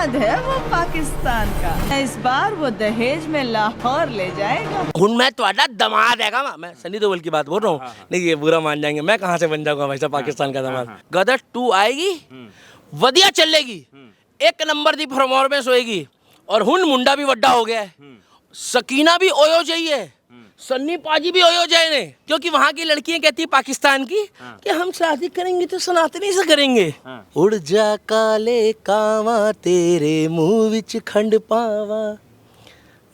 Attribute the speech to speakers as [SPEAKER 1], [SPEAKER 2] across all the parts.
[SPEAKER 1] दामाद है वो पाकिस्तान का, इस बार वो दहेज में लाहौर ले जाएगा।
[SPEAKER 2] हूँ मैं तुम्हारा दमाद है का मैं सनी देओल की बात बोल रहा हूँ। नहीं ये बुरा मान जाएंगे, मैं कहाँ से बन जाऊंगा भाई साहब पाकिस्तान का दमाद। गदर 2 आएगी, वधिया चलेगी, एक नंबर दी परफॉर्मेंस होएगी। और हुन मुंडा भी वड्डा हो गया है, सकीना भी ओयो चाहिए, सन्नी पाजी भी ओयो जाए ने, क्योंकि वहाँ की लड़कियां कहती है पाकिस्तान की कि हम शादी करेंगे तो सनातनी से करेंगे। उड़ जा काले कावा तेरे मुंह विच खंड पावा,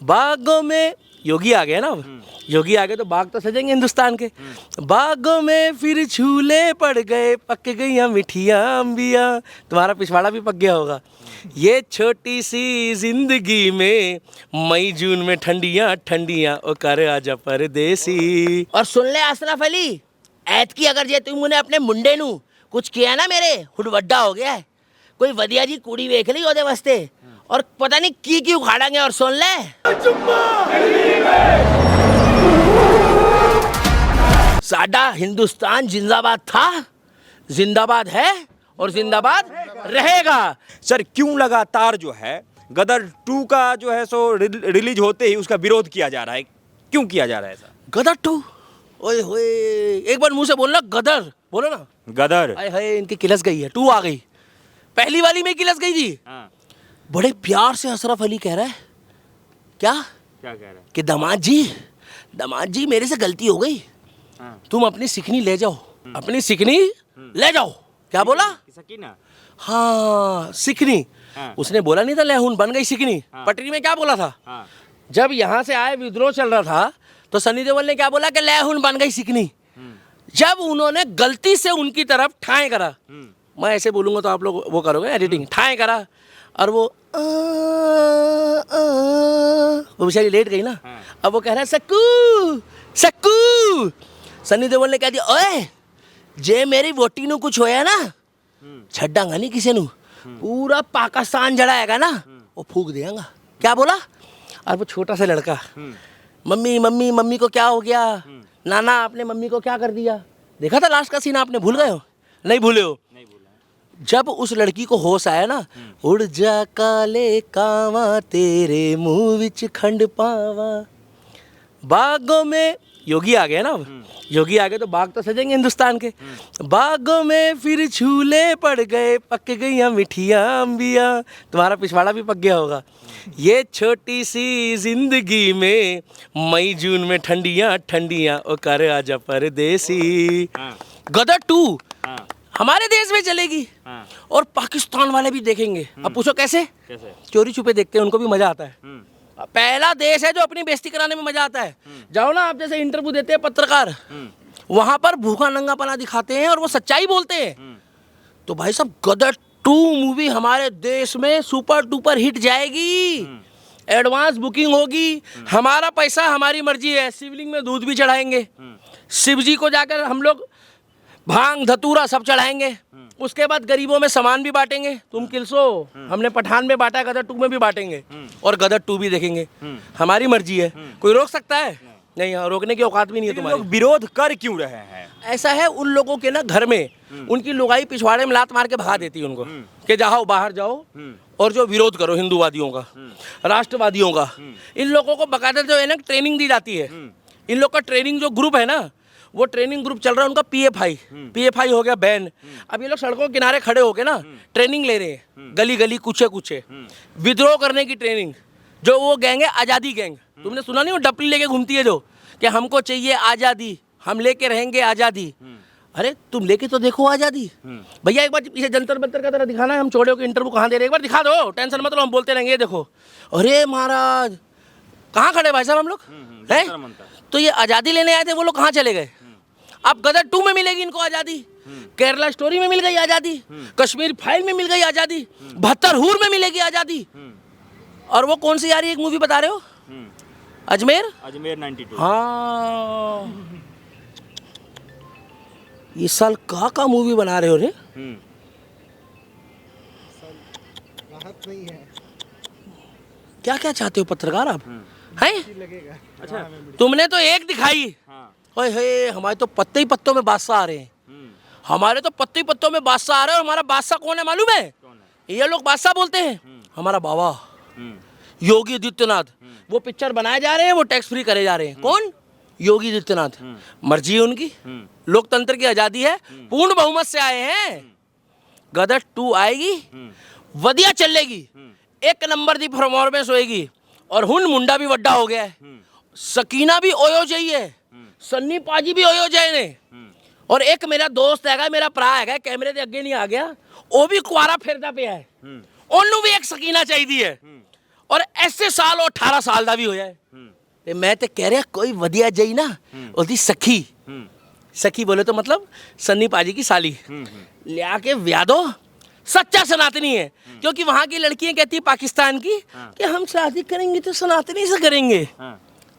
[SPEAKER 2] बागों में योगी आ गया ना। अब योगी आ गए तो बाग तो सजेंगे हिंदुस्तान के। बागों में फिर झूले पड़ गए, पक गई मिठियाँ अंबिया। तुम्हारा पिछवाड़ा भी पक गया होगा। ये छोटी सी जिंदगी में मई जून में ठंडियाँ ठंडियाँ ओ कर आजा परदेसी। और सुन ले अशरफ अली, ऐत की अगर जे तुमने अपने मुंडे नू कुछ किया ना मेरे हुड वड्डा हो गया है। कोई वधिया जी कुड़ी वेख ली ओदे वास्ते और पता नहीं की उखाड़ेंगे। और सुन ले साडा हिंदुस्तान जिंदाबाद था, जिंदाबाद है और जिंदाबाद रहेगा।
[SPEAKER 3] सर क्यों लगातार जो है गदर 2 का जो है सो रिलीज होते ही उसका विरोध किया जा रहा है, क्यों किया जा रहा है ऐसा?
[SPEAKER 2] गदर 2 ओए होए, एक बार मुंह से बोलना गदर, बोलो ना
[SPEAKER 3] गदर।
[SPEAKER 2] आए हाय इनकी किलस गई है, 2 आ गई, पहली वाली में किलस गई थी। बड़े प्यार से अशरफ अली कह रहा है क्या
[SPEAKER 3] कह रहा है
[SPEAKER 2] कि दामाद जी मेरे से गलती हो गई, तुम अपनी सिकनी ले जाओ, अपनी सिकनी ले जाओ। क्या बोला?
[SPEAKER 3] सकीना।
[SPEAKER 2] हाँ सिकनी। उसने बोला नहीं था लहून बन गई सिकनी। पटरी में क्या बोला था? जब यहाँ से आए विद्रोह चल रहा था तो सनी देओल ने क्या बोला कि लहून बन गई सिकनी। जब उन्होंने गलती से उनकी तरफ ठाए करा, मैं ऐसे बोलूंगा तो आप लोग वो करोगे एडिटिंग, ठाए करा और वो बेचारी लेट गई ना। अब वो कह रहा है सक्कू सक्कू। सनी देओल ने कह दिया ओए जे मेरी वोटी नू कुछ होया ना छड्डांगा नहीं किसी नू, पूरा पाकिस्तान जड़ाएगा ना वो फूक देगा। क्या बोला? और वो छोटा सा लड़का मम्मी मम्मी मम्मी को क्या हो गया, नाना आपने मम्मी को क्या कर दिया। देखा था लास्ट का सीन आपने? भूल गए हो? नहीं भूले हो? जब उस लड़की को होश आया ना, उड़ जा काले कावा तेरे मुंह विच खंड पावा, बागों में योगी आ गया ना। अब योगी आ गए तो बाग तो सजेंगे हिंदुस्तान के। बागों में फिर झूले पड़ गए, पक गई मिठियाँ अंबिया। तुम्हारा पिछवाड़ा भी पक गया होगा। ये छोटी सी जिंदगी में मई जून में ठंडियाँ ठंडियाँ ओ कर आजा परदेसी। गदर 2 हमारे देश में चलेगी और पाकिस्तान वाले भी देखेंगे। अब पूछो कैसे? चोरी छुपे देखते हैं, उनको भी मजा आता है। पहला देश है जो अपनी बेइज्जती कराने में मजा आता है। जाओ ना आप, जैसे इंटरव्यू देते हैं पत्रकार, वहां पर भूखा नंगापना दिखाते हैं और वो सच्चाई बोलते हैं। तो भाई साहब गदर 2 मूवी हमारे देश में सुपर डुपर हिट जाएगी। एडवांस बुकिंग होगी, हमारा पैसा हमारी मर्जी है। शिवलिंग में दूध भी चढ़ाएंगे, शिव जी को जाकर हम लोग भांग धतूरा सब चढ़ाएंगे। उसके बाद गरीबों में सामान भी बांटेंगे। तुम किलसो, हमने पठान में बांटा, गदर 2 में भी बांटेंगे और गदर 2 भी देखेंगे। हमारी मर्जी है, कोई रोक सकता है? नहीं, रोकने की औकात भी नहीं है तुम्हारी।
[SPEAKER 3] लोग विरोध कर क्यों रहे हैं?
[SPEAKER 2] ऐसा है उन लोगों के ना घर में उनकी लुगाई पिछवाड़े में लात मार के भगा देती है उनको कि जाओ बाहर जाओ और जो विरोध करो हिंदूवादियों का, राष्ट्रवादियों का। इन लोगों को बकायदा जो है ना ट्रेनिंग दी जाती है। इन लोग का ट्रेनिंग जो ग्रुप है ना, वो ट्रेनिंग ग्रुप चल रहा है उनका पीएफआई हो गया बैन। अब ये लोग सड़कों के किनारे खड़े होके ना ट्रेनिंग ले रहे हैं, गली गली कुछे कुछे विद्रोह करने की ट्रेनिंग। जो वो गैंग है आज़ादी गैंग, तुमने सुना नहीं? वो डपली लेके घूमती है जो कि हमको चाहिए आज़ादी, हम लेके रहेंगे आज़ादी। अरे तुम लेके तो देखो आज़ादी भैया। एक बार पीछे जंतर मंतर का तरह दिखाना है, हम छोड़े हो के इंटरव्यू कहाँ दे रहे हैं, एक बार दिखा दो, टेंशन मत लो, हम बोलते रहेंगे। ये देखो, अरे महाराज कहाँ खड़े भाई साहब हम लोग हैं? तो ये आज़ादी लेने आए थे, वो लोग कहाँ चले गए? अब गदर 2 में मिलेगी इनको आज़ादी, केरला स्टोरी में मिल गई आज़ादी, कश्मीर फाइल में मिल गई आज़ादी, 72 हूर में मिलेगी आज़ादी। और वो कौन सी आ रही है एक मूवी बता रहे हो? अजमेर
[SPEAKER 3] 92।
[SPEAKER 2] हाँ, इस साल का मूवी बना रहे हो रे? क्या क्या चाहते हो पत्रकार आप हैं? अच्छा तुमने तो एक दिखाई। ओए हे, हमारे तो पत्ते ही पत्तों में बादशाह आ रहे हैं। हमारे तो पत्ते ही पत्तों में बादशाह आ रहे हैं। और हमारा बादशाह कौन है मालूम है? ये लोग बादशाह बोलते हैं, हमारा बाबा योगी आदित्यनाथ, वो पिक्चर बनाए जा रहे हैं, वो टैक्स फ्री करे जा रहे हैं। कौन? योगी आदित्यनाथ। मर्जी है उनकी, लोकतंत्र की आजादी है, पूर्ण बहुमत से आए हैं। गदर 2 आएगी, वधिया चलेगी, एक नंबर दी परफॉर्मेंस होएगी। और हुन मुंडा भी वड्डा हो गया है, सकीना भी ओयो जाइए, सन्नी पाजी भी ओयो जाए ने। और एक मेरा दोस्त है, मेरा भरा है, कैमरे के अगे नहीं आ गया, वो भी कुआरा फिरदा पे है, ओनू भी एक सकीना चाहिए है। और ऐसे साल वो 18 साल का भी हो जाए। ते मैं तो कह रहा कोई वधिया जाई ना, उसकी सखी, सखी बोले तो मतलब सन्नी पाजी की साली, लिया के ब्याह दो। सच्चा सनातनी है, क्योंकि वहां की लड़कियां कहती है पाकिस्तान की कि हम शादी करेंगे तो सनातनी से करेंगे।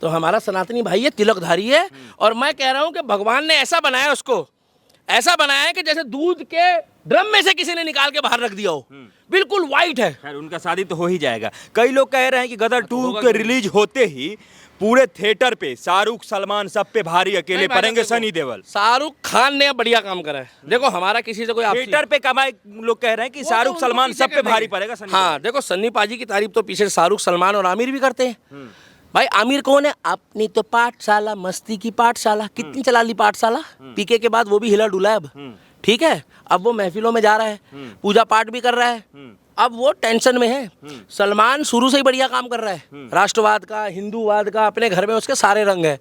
[SPEAKER 2] तो हमारा सनातनी भाई है, तिलकधारी है। और मैं कह रहा हूं कि भगवान ने ऐसा बनाया, उसको ऐसा बनाया है कि जैसे दूध के ड्रम में से किसी ने निकाल के बाहर रख दिया हो, बिल्कुल वाइट है।
[SPEAKER 3] खैर उनका शादी तो हो ही जाएगा। कई लोग कह रहे हैं कि गदर 2 के रिलीज होते ही पूरे थिएटर पे शाहरुख सलमान सब पे भारी अकेले पड़ेंगे सनी देओल।
[SPEAKER 2] शाहरुख खान ने बढ़िया काम करा है। देखो हमारा किसी से कोई
[SPEAKER 3] थिएटर पे कमाए, लोग कह रहे हैं कि शाहरुख सलमान सब पे भारी पड़ेगा सनी।
[SPEAKER 2] हाँ देखो, सन्नी पाजी की तारीफ तो पीछे शाहरुख सलमान और आमिर भी करते हैं। भाई आमिर कौन है? अपनी तो पाठशाला, मस्ती की पाठशाला, कितनी चला ली पाठशाला। पीके के बाद वो भी हिला डुला है अब, ठीक है। अब वो महफिलों में जा रहा है, पूजा पाठ भी कर रहा है, अब वो टेंशन में है। सलमान शुरू से ही बढ़िया काम कर रहा है, राष्ट्रवाद का, हिंदूवाद का, अपने घर में उसके सारे रंग है।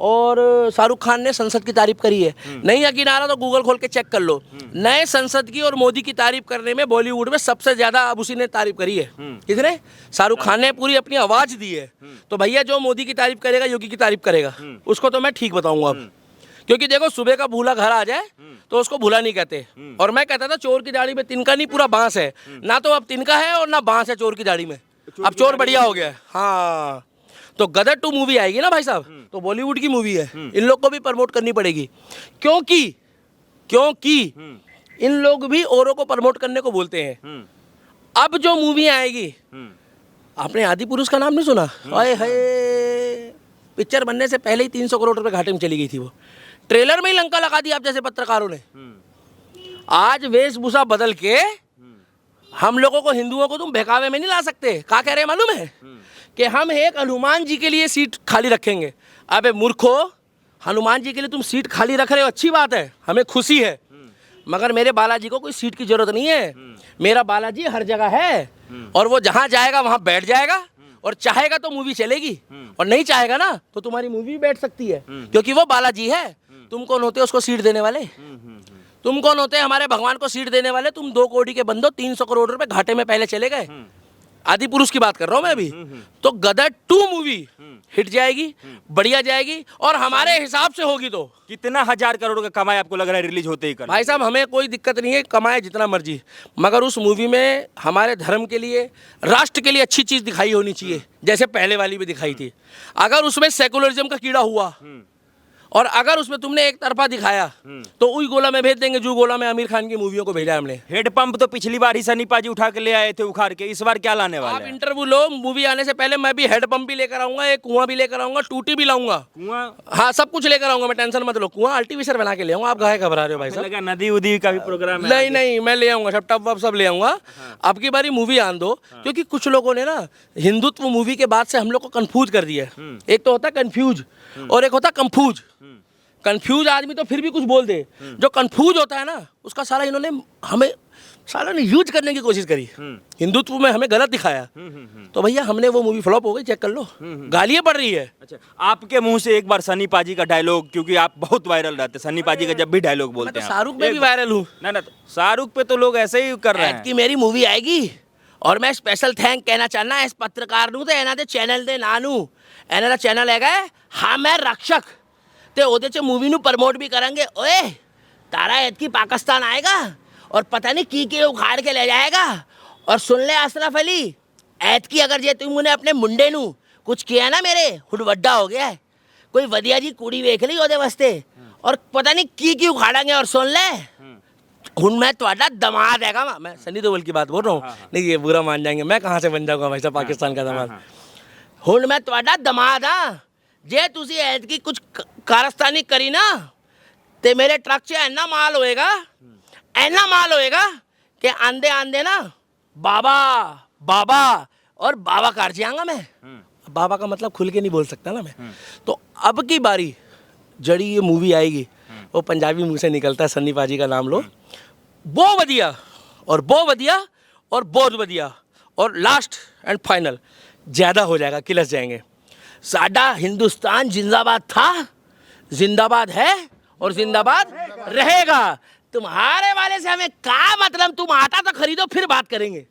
[SPEAKER 2] और शाहरुख खान ने संसद की तारीफ करी है। नहीं यकीन आ रहा तो गूगल खोल के चेक कर लो, नए संसद की और मोदी की तारीफ करने में बॉलीवुड में सबसे ज्यादा अब उसी ने तारीफ करी है। किसने? शाहरुख खान ने पूरी अपनी आवाज दी है। तो भैया जो मोदी की तारीफ करेगा, योगी की तारीफ करेगा, उसको तो मैं ठीक बताऊंगा अब। क्योंकि देखो सुबह का भूला घर आ जाए तो उसको भूला नहीं कहते। और मैं कहता था चोर की दाढ़ी में तिनका नहीं, पूरा बांस है ना। तो अब तिनका है और ना बांस है चोर की दाढ़ी में, अब चोर बढ़िया हो गया है। हाँ तो गदर 2 मूवी आएगी ना भाई साहब, तो बॉलीवुड की मूवी है, इन लोग को भी प्रमोट करनी पड़ेगी। क्योंकि इन लोग भी औरों को प्रमोट करने को बोलते हैं। अब जो मूवी आएगी, आपने आदि पुरुष का नाम नहीं सुना? हाय हाय, पिक्चर बनने से पहले ही 300 करोड़ रुपए घाटे में चली गई थी। वो ट्रेलर में ही लंका लगा दी आप जैसे पत्रकारों ने। आज वेशभूषा बदल के हम लोगों को, हिंदुओं को तुम बहकावे में नहीं ला सकते। क्या कह रहे हैं मालूम है? कि हम एक हनुमान जी के लिए सीट खाली रखेंगे। अबे मूर्खो, हनुमान जी के लिए तुम सीट खाली रख रहे हो, अच्छी बात है, हमें खुशी है, मगर मेरे बालाजी को कोई सीट की जरूरत नहीं है। मेरा बालाजी हर जगह है, और वो जहां जाएगा वहां बैठ जाएगा, और चाहेगा तो मूवी चलेगी, और नहीं चाहेगा ना तो तुम्हारी मूवी भी बैठ सकती है, क्योंकि वो बालाजी है। तुम कौन होते उसको सीट देने वाले? तुम कौन होते हमारे भगवान को सीट देने वाले? तुम 2 कोटी के बंदो, 300 करोड़ रुपए घाटे में पहले चले गए। आदि पुरुष की बात कर रहा हूं मैं अभी। तो गदर 2 मूवी हिट जाएगी, बढ़िया जाएगी, और हमारे हिसाब से होगी। तो
[SPEAKER 3] कितना 1000 करोड़ का कमाई आपको लग रहा है रिलीज होते ही कर?
[SPEAKER 2] भाई साहब हमें कोई दिक्कत नहीं है, कमाए जितना मर्जी, मगर उस मूवी में हमारे धर्म के लिए, राष्ट्र के लिए अच्छी चीज दिखाई होनी चाहिए, जैसे पहले वाली भी दिखाई थी। अगर उसमें सेकुलरिज्म का कीड़ा हुआ, और अगर उसमें तुमने एक तरफा दिखाया, तो उई गोला में भेज देंगे, जू गोला में आमिर खान की मूवियों को भेजा हमने।
[SPEAKER 3] हेड पंप तो पिछली बार ही सनी पाजी उठा के ले आए थे उखाड़ के, इस बार क्या लाने वाले
[SPEAKER 2] आप
[SPEAKER 3] हैं?
[SPEAKER 2] इंटरव्यू लो, मूवी आने से पहले मैं भी हेड पंप भी लेकर आऊंगा, एक कुआं भी लेकर आऊंगा, टूटी भी लाऊंगा,
[SPEAKER 3] कुआं?
[SPEAKER 2] हाँ सब कुछ लेकर आऊंगा मैं, टेंशन मत लो। कुआं आर्टिफिशियल बना के ले आऊंगा, आप काहे घबरा रहे हो भाई साहब?
[SPEAKER 3] लगा नदी उदी का भी प्रोग्राम है।
[SPEAKER 2] नहीं नहीं, मैं ले आऊंगा, सब टब वब सब ले आऊंगा। अब की बारी मूवी आन दो, क्योंकि कुछ लोगों ने ना हिंदुत्व मूवी के बाद से हम लोग को कंफ्यूज कर दिया है। एक तो होता है कंफ्यूज, और एक होता कंफ्यूज। कंफ्यूज आदमी तो फिर भी कुछ बोल दे, जो कंफ्यूज होता है ना, उसका सारा इन्होंने हमें सारा ने यूज करने की कोशिश करी, हिंदुत्व में हमें गलत दिखाया। तो भैया हमने वो मूवी फ्लॉप हो गई, चेक कर लो, गालियां पड़ रही है।
[SPEAKER 3] अच्छा, आपके मुंह से एक बार सनी पाजी का डायलॉग, क्योंकि आप बहुत वायरल रहते, सनी पाजी का जब भी डायलॉग बोलते हैं।
[SPEAKER 2] शाहरुख में भी वायरल हूँ
[SPEAKER 3] ना, शाहरुख पे तो लोग ऐसे ही कर रहे हैं
[SPEAKER 2] कि मेरी मूवी आएगी, और मैं स्पेशल थैंक कहना चाहना इस पत्रकार नू, ते एना दे चैनल दे नानू, एना दा चैनल हैगा हाँ मैं रक्षक, ते ओदे च मूवी नू प्रमोट भी करेंगे। ओए तारा ऐतकी पाकिस्तान आएगा, और पता नहीं की उखाड़ के ले जाएगा। और सुन ले अशरफ अली, ऐतकी अगर जे तुमने अपने मुंडे नू कुछ किया ना, मेरे हुडवड्डा हो गया है, कोई वधिया जी कुड़ी वेख ली ओदे वास्ते, और पता नहीं की उखाड़ेंगे। और सुन ले, हुन मैं तुम्हारा दमाद हैगा, मैं सनी देओल की बात बोल रहा हूँ, नहीं ये बुरा मान जाएंगे, मैं कहाँ से बन जाऊँगा भाई साहब पाकिस्तान का दमाद। हुन मैं तुम्हारा दमाद हाँ, जे तुसी ऐतकी कुछ कारस्तानी करी ना, ते मेरे ट्रक च ऐना माल होएगा कि आंदे आंदे ना बाबा बाबा और बाबा कार जाऊंगा मैं। बाबा का मतलब खुल के नहीं बोल सकता ना मैं। तो अब की बारी जड़ी ये मूवी आएगी, वो पंजाबी मुंह से निकलता है, सन्नी पाजी का नाम लो, बहुत बढ़िया और बहुत बढ़िया और बहुत बढ़िया और लास्ट एंड फाइनल ज़्यादा हो जाएगा, किलस जाएंगे। साडा हिंदुस्तान जिंदाबाद था, जिंदाबाद है और जिंदाबाद रहेगा। तुम्हारे वाले से हमें क्या मतलब, तुम आता तो खरीदो फिर बात करेंगे।